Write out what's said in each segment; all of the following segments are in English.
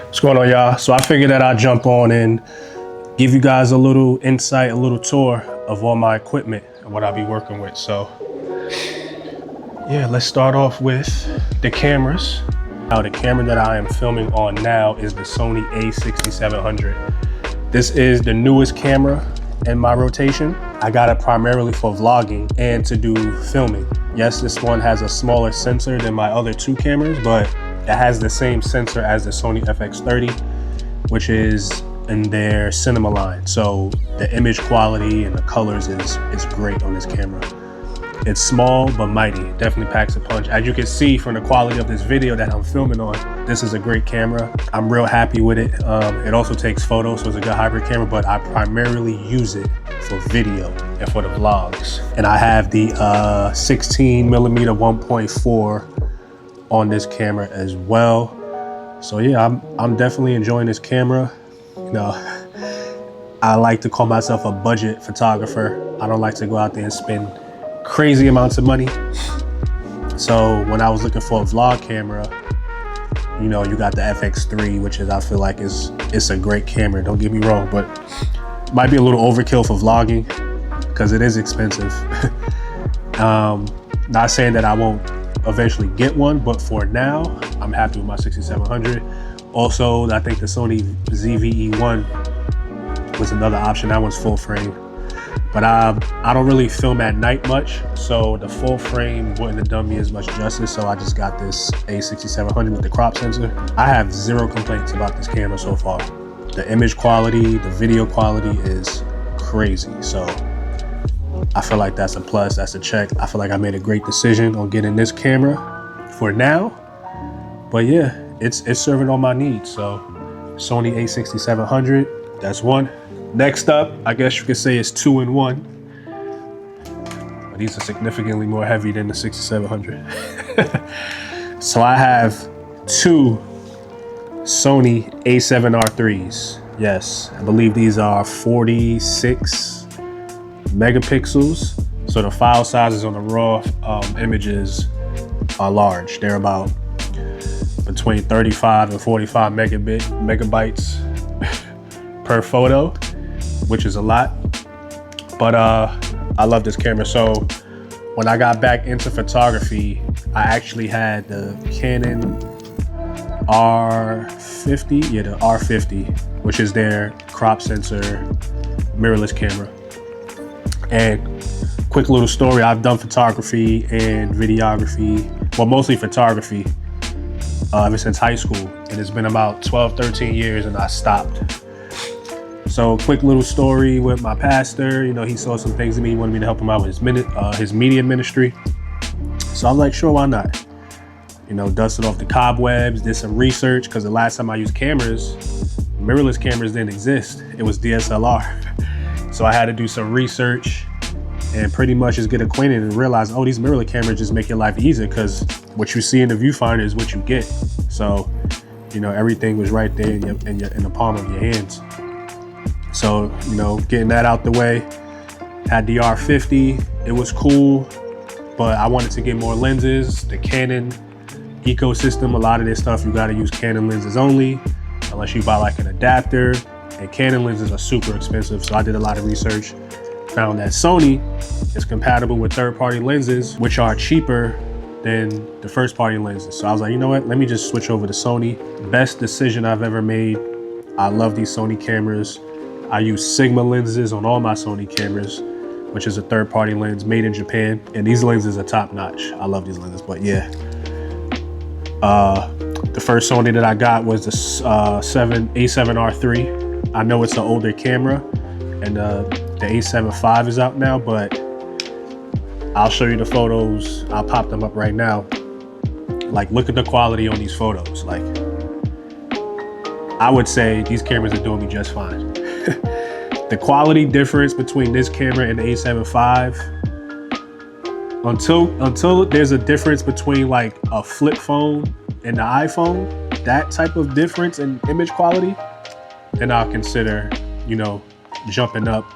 What's going on, y'all? So I figured that I'd jump on and give you guys a little insight, a little tour of all my equipment and what I'll be working with. So yeah, let's start off with the cameras. Now the camera that I am filming on now is the Sony a6700. This is the newest camera in my rotation. I got it primarily for vlogging and to do filming. Yes, this one has a smaller sensor than my other two cameras, but it has the same sensor as the Sony FX30, which is in their cinema line. So the image quality and the colors is great on this camera. It's small but mighty, definitely packs a punch. As you can see from the quality of this video that I'm filming on, this is a great camera. I'm real happy with it. It also takes photos, so it's a good hybrid camera, but I primarily use it for video and for the vlogs. And I have the 16mm 1.4 on this camera as well. So yeah, I'm definitely enjoying this camera. You know, I like to call myself a budget photographer. I don't like to go out there and spend crazy amounts of money. So when I was looking for a vlog camera, you know, you got the FX3, which is, I feel like it's a great camera, don't get me wrong, but might be a little overkill for vlogging because it is expensive. Not saying that I won't eventually get one, but for now, I'm happy with my 6700. Also, I think the Sony ZV-E1 was another option. That one's full frame. But I don't really film at night much, so the full frame wouldn't have done me as much justice, so I just got this A6700 with the crop sensor. I have zero complaints about this camera so far. The image quality, the video quality is crazy, so I feel like that's a plus, that's a check. I feel like I made a great decision on getting this camera for now. But yeah, it's serving all my needs. So Sony a6700, that's one. Next up, I guess you could say it's 2-in-1. But these are significantly more heavy than the 6700. So I have two Sony a7R3s. Yes, I believe these are 46 megapixels. So the file sizes on the raw images are large. They're about between 35 and 45 megabytes per photo, which is a lot. But I love this camera. So when I got back into photography, I actually had the Canon R50, yeah, the R50, which is their crop sensor mirrorless camera. And quick little story, I've done photography and videography, well, mostly photography, ever since high school. And it's been about 12, 13 years and I stopped. So quick little story with my pastor, you know, he saw some things in me, he wanted me to help him out with his media ministry. So I was like, sure, why not? You know, dusted off the cobwebs, did some research, because the last time I used cameras, mirrorless cameras didn't exist. It was DSLR. So I had to do some research and pretty much just get acquainted and realize, oh, these mirrorless cameras just make your life easier because what you see in the viewfinder is what you get. So, you know, everything was right there in the palm of your hands. So, you know, getting that out the way, had the R50, it was cool, but I wanted to get more lenses. The Canon ecosystem, a lot of this stuff, you gotta use Canon lenses only, unless you buy like an adapter, and Canon lenses are super expensive. So I did a lot of research, found that Sony is compatible with third-party lenses, which are cheaper than the first-party lenses. So I was like, you know what, let me just switch over to Sony. Best decision I've ever made. I love these Sony cameras. I use Sigma lenses on all my Sony cameras, which is a third-party lens made in Japan. And these lenses are top-notch. I love these lenses, but yeah. The first Sony that I got was the a7R3. I know it's an older camera, and the a7 IV is out now, but I'll show you the photos. I'll pop them up right now. Like, look at the quality on these photos. Like, I would say these cameras are doing me just fine. The quality difference between this camera and the a7 IV, until there's a difference between like a flip phone and the iPhone, that type of difference in image quality, then I'll consider, you know, jumping up.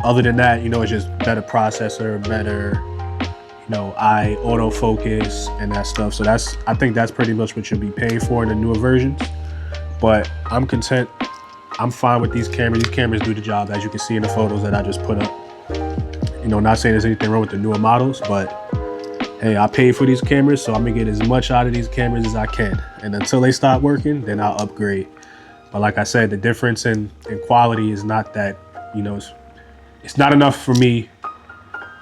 Other than that, you know, it's just better processor, better, you know, eye autofocus and that stuff. So I think that's pretty much what you'll be paying for in the newer versions. but I'm content. I'm fine with these cameras. These cameras do the job, as you can see in the photos that I just put up. You know, not saying there's anything wrong with the newer models, but hey, I paid for these cameras, so I'm gonna get as much out of these cameras as I can. And until they start working, then I'll upgrade. But like I said, the difference in quality is not that, you know, it's not enough for me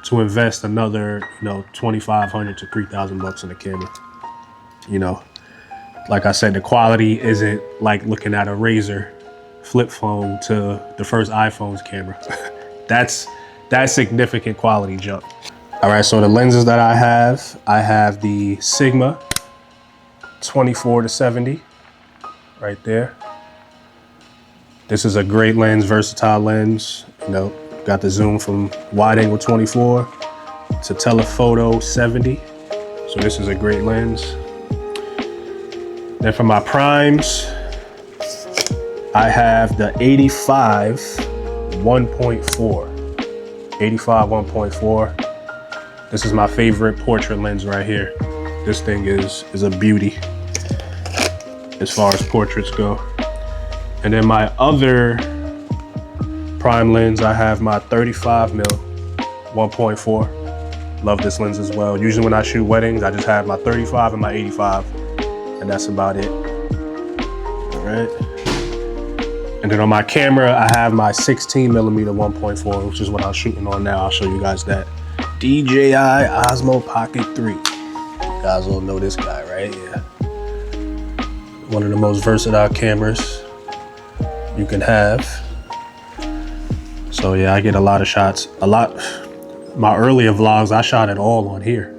to invest another, you know, $2,500 to $3,000 in a camera. You know, like I said, the quality isn't like looking at a Razr flip phone to the first iPhone's camera. That's significant quality jump. All right, so the lenses that I have the Sigma 24-70 right there. This is a great lens, versatile lens. You know, got the zoom from wide angle 24 to telephoto 70. So this is a great lens. Then for my primes, I have the 85 1.4. 85 1.4. This is my favorite portrait lens right here. This thing is a beauty as far as portraits go. And then my other prime lens, I have my 35mm 1.4. Love this lens as well. Usually when I shoot weddings, I just have my 35 and my 85, and that's about it. All right. And then on my camera, I have my 16mm 1.4, which is what I'm shooting on now. I'll show you guys that. DJI Osmo Pocket 3. You guys all know this guy, right? Yeah. One of the most versatile cameras you can have. So yeah, I get a lot of shots. My earlier vlogs, I shot it all on here.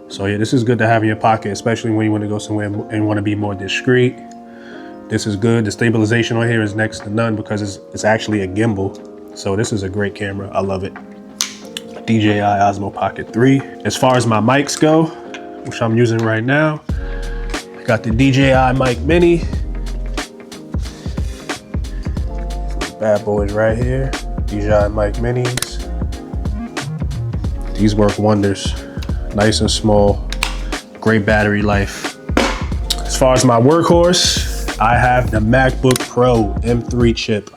So yeah, this is good to have in your pocket, especially when you want to go somewhere and want to be more discreet. This is good. The stabilization on here is next to none because it's actually a gimbal. So this is a great camera. I love it. DJI Osmo Pocket 3. As far as my mics go, which I'm using right now, I got the DJI Mic Mini. Bad boys right here. DJI Mic Minis. These work wonders. Nice and small. Great battery life. As far as my workhorse, I have the MacBook Pro M3 chip.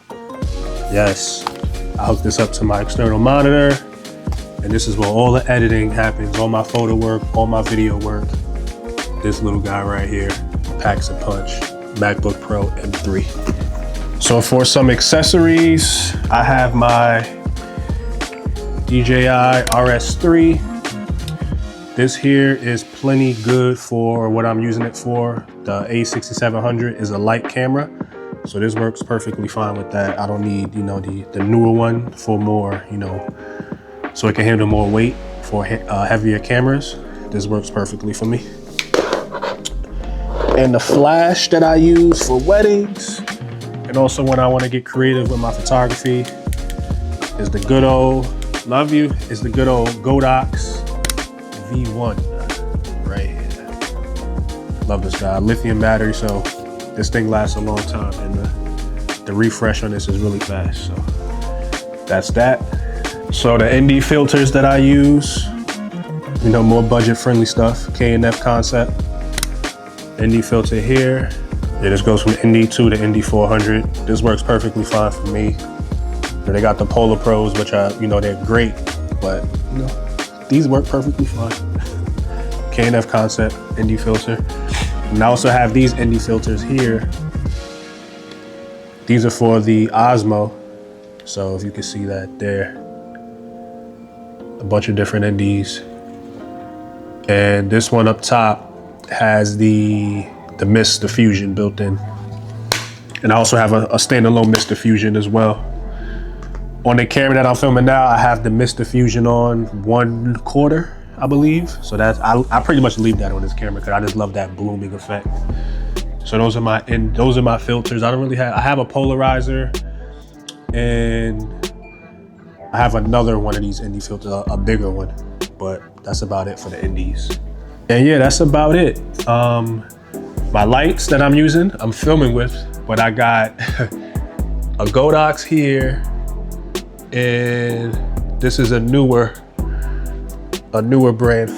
Yes, I hooked this up to my external monitor, and this is where all the editing happens, all my photo work, all my video work. This little guy right here packs a punch. MacBook Pro M3. So for some accessories, I have my DJI RS3. This here is plenty good for what I'm using it for. The A6700 is a light camera, so this works perfectly fine with that. I don't need, you know, the newer one for more, you know, so it can handle more weight for heavier cameras. This works perfectly for me. And the flash that I use for weddings, and also when I want to get creative with my photography, is the good old, love you, is the good old Godox V1 right here. Love this guy. Lithium battery, so this thing lasts a long time, and the refresh on this is really fast. So that's that. So the ND filters that I use, you know, more budget-friendly stuff. K&F Concept. ND filter here. Yeah, this goes from ND2 to ND400. This works perfectly fine for me. They got the Polar Pros, which are, you know, they're great, but you know, these work perfectly fine. K&F Concept ND filter. And I also have these ND filters here. These are for the Osmo. So if you can see that there, a bunch of different NDs. And this one up top has the mist diffusion built in. And I also have a standalone mist diffusion as well. On the camera that I'm filming now, I have the mist diffusion on 1/4, I believe. So that's, I pretty much leave that on this camera because I just love that blooming effect. So those are my filters. I don't really have, I have a polarizer, and I have another one of these ND filters, a bigger one, but that's about it for the NDs. And yeah, that's about it. My lights that I'm using, I'm filming with, but I got a Godox here, and this is a newer brand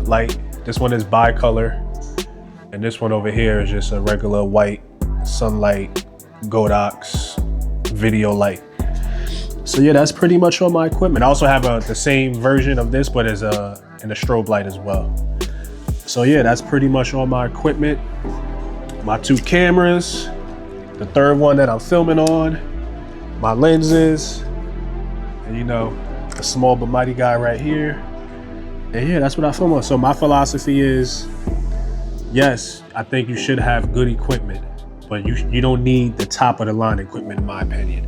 light. This one is bicolor, and this one over here is just a regular white Sunlight, Godox, Video Light. So yeah, that's pretty much all my equipment. I also have the same version of this, but in a strobe light as well. So yeah, that's pretty much all my equipment. My 2 cameras, the third one that I'm filming on, my lenses, and you know, a small but mighty guy right here. And yeah, that's what I film on. So my philosophy is, yes, I think you should have good equipment, but you don't need the top of the line equipment in my opinion.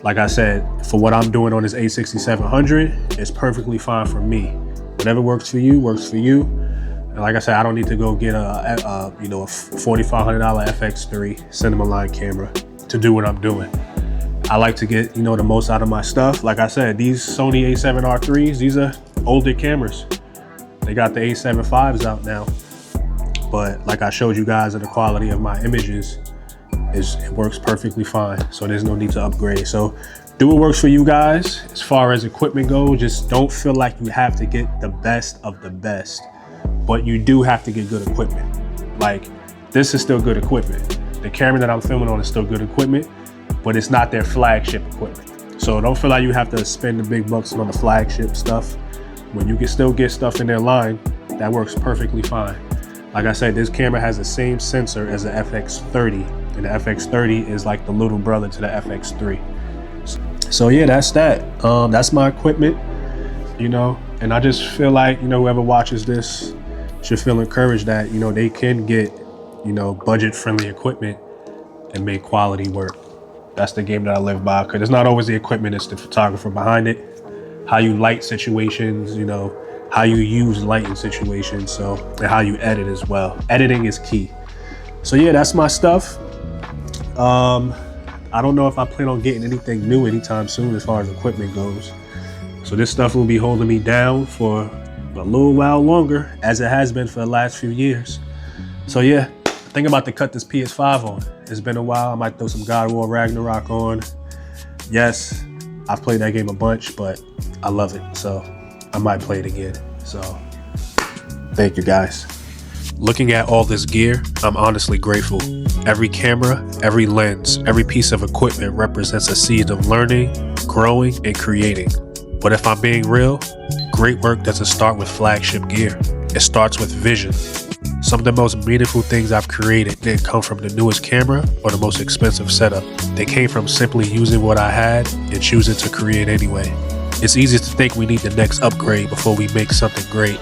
Like I said, for what I'm doing on this A6700, it's perfectly fine for me. Whatever works for you, works for you. And like I said, I don't need to go get a $4,500 FX3 cinema line camera to do what I'm doing. I like to get, you know, the most out of my stuff. Like I said, these Sony A7R3s, these are older cameras. They got the A7 Vs out now. But like I showed you guys in the quality of my images, it works perfectly fine. So there's no need to upgrade. So do what works for you guys. As far as equipment goes, just don't feel like you have to get the best of the best, but you do have to get good equipment. Like, this is still good equipment. The camera that I'm filming on is still good equipment, but it's not their flagship equipment. So don't feel like you have to spend the big bucks on the flagship stuff when you can still get stuff in their line that works perfectly fine. Like I said, this camera has the same sensor as the FX30, and the FX30 is like the little brother to the FX3. So yeah, that's that. That's my equipment, you know, and I just feel like, you know, whoever watches this should feel encouraged that, you know, they can get, you know, budget-friendly equipment and make quality work. That's the game that I live by, because it's not always the equipment, it's the photographer behind it, how you light situations, you know, how you use light in situations, so, and how you edit as well. Editing is key. So yeah, that's my stuff. I don't know if I plan on getting anything new anytime soon as far as equipment goes. So this stuff will be holding me down for a little while longer, as it has been for the last few years. So yeah, I think I'm about to cut this PS5 on. It's been a while. I might throw some God of War Ragnarok on. Yes, I've played that game a bunch, but I love it. So I might play it again. So thank you guys. Looking at all this gear, I'm honestly grateful. Every camera, every lens, every piece of equipment represents a seed of learning, growing, and creating. But if I'm being real, great work doesn't start with flagship gear. It starts with vision. Some of the most meaningful things I've created didn't come from the newest camera or the most expensive setup. They came from simply using what I had and choosing to create anyway. It's easy to think we need the next upgrade before we make something great.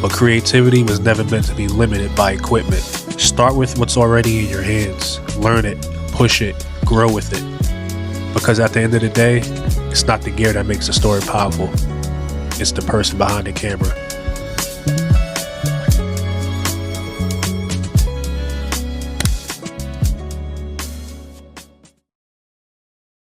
But creativity was never meant to be limited by equipment. Start with what's already in your hands. Learn it, push it, grow with it. Because at the end of the day, it's not the gear that makes the story powerful. It's the person behind the camera.